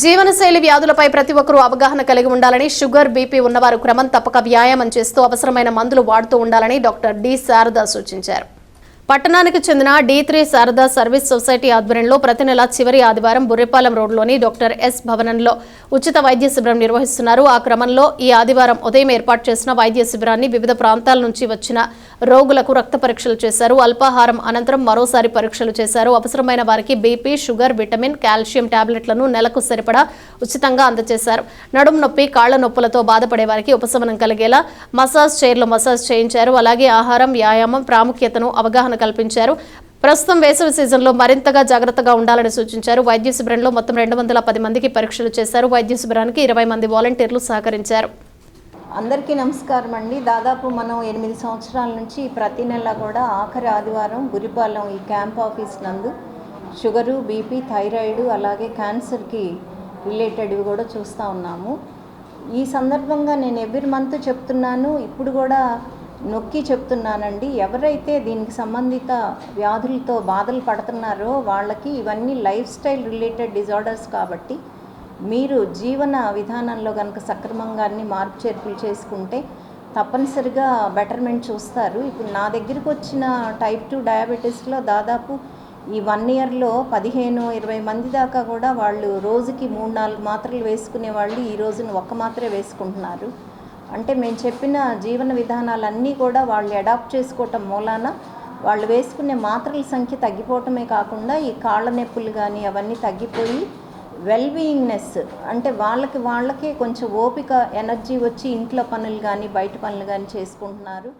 జీవనశైలి వ్యాధులపై ప్రతి ఒక్కరూ అవగాహన కలిగి ఉండాలని, షుగర్, బీపీ ఉన్నవారు క్రమం తప్పక వ్యాయామం చేస్తూ అవసరమైన మందులు వాడుతూ ఉండాలని డాక్టర్ డి శారద సూచించారు. పట్టణానికి చెందిన D3 శారదా సర్వీస్ సొసైటీ ఆధ్వర్యంలో ప్రతి నెల చివరి ఆదివారం బుర్రిపాలెం రోడ్లోని డాక్టర్ ఎస్ భవనంలో ఉచిత వైద్య శిబిరం నిర్వహిస్తున్నారు. ఆ క్రమంలో ఈ ఆదివారం ఉదయం ఏర్పాటు చేసిన వైద్య శిబిరాన్ని వివిధ ప్రాంతాల నుంచి వచ్చిన రోగులకు రక్త పరీక్షలు చేశారు. అల్పాహారం అనంతరం మరోసారి పరీక్షలు చేశారు. అవసరమైన వారికి బీపీ, షుగర్, విటమిన్, కాల్షియం టాబ్లెట్లను నెలకు సరిపడా ఉచితంగా అందజేశారు. నడుము నొప్పి, కాళ్ల నొప్పులతో బాధపడే వారికి ఉపశమనం కలిగేలా మసాజ్ చైర్లు మసాజ్ చేయించారు. అలాగే ఆహారం, వ్యాయామం ప్రాముఖ్యతను అవగాహన కల్పించారు. ప్రస్తుతం వేసవి సీజన్లో మరింతగా జాగ్రత్తగా ఉండాలని సూచించారు. వైద్య శిబిరంలో మొత్తం 210 మందికి పరీక్షలు చేశారు. వైద్య శిబిరానికి 20 మంది వాలంటీర్లు సహకరించారు. అందరికీ నమస్కారం అండి. దాదాపు మనం 8 సంవత్సరాల నుంచి ప్రతి నెల కూడా ఆఖరి ఆదివారం బుర్రిపాలెం ఈ క్యాంప్ ఆఫీస్ నందు షుగరు, బీపీ, థైరాయిడ్ అలాగే క్యాన్సర్కి రిలేటెడ్వి కూడా చూస్తూ ఉన్నాము. ఈ సందర్భంగా నేను ఎవ్రీ మంత్ చెప్తున్నాను, ఇప్పుడు కూడా నొక్కి చెప్తున్నానండి. ఎవరైతే దీనికి సంబంధిత వ్యాధులతో బాధలు పడుతున్నారో వాళ్ళకి ఇవన్నీ లైఫ్ స్టైల్ రిలేటెడ్ డిజార్డర్స్ కాబట్టి మీరు జీవన విధానంలో కనుక సక్రమంగా అన్ని మార్పు చేర్పులు చేసుకుంటే తప్పనిసరిగా బెటర్మెంట్ చూస్తారు. ఇప్పుడు నా దగ్గరికి వచ్చిన టైప్ 2 డయాబెటీస్లో దాదాపు ఈ 1 ఇయర్లో 15-20 మంది దాకా కూడా వాళ్ళు రోజుకి 3-4 మాత్రలు వేసుకునే వాళ్ళు ఈ రోజున 1 మాత్రే వేసుకుంటున్నారు. అంటే మేము చెప్పిన జీవన విధానాలన్నీ కూడా వాళ్ళు అడాప్ట్ చేసుకోవటం మూలాన వాళ్ళు వేసుకునే మాత్రల సంఖ్య తగ్గిపోవటమే కాకుండా ఈ కాళ్ళ నొప్పులు కానీ అవన్నీ తగ్గిపోయి వెల్బీయింగ్నెస్ అంటే వాళ్ళకే కొంచెం ఓపిక, ఎనర్జీ వచ్చి ఇంట్లో పనులు కానీ బయట పనులు కానీ చేసుకుంటున్నారు.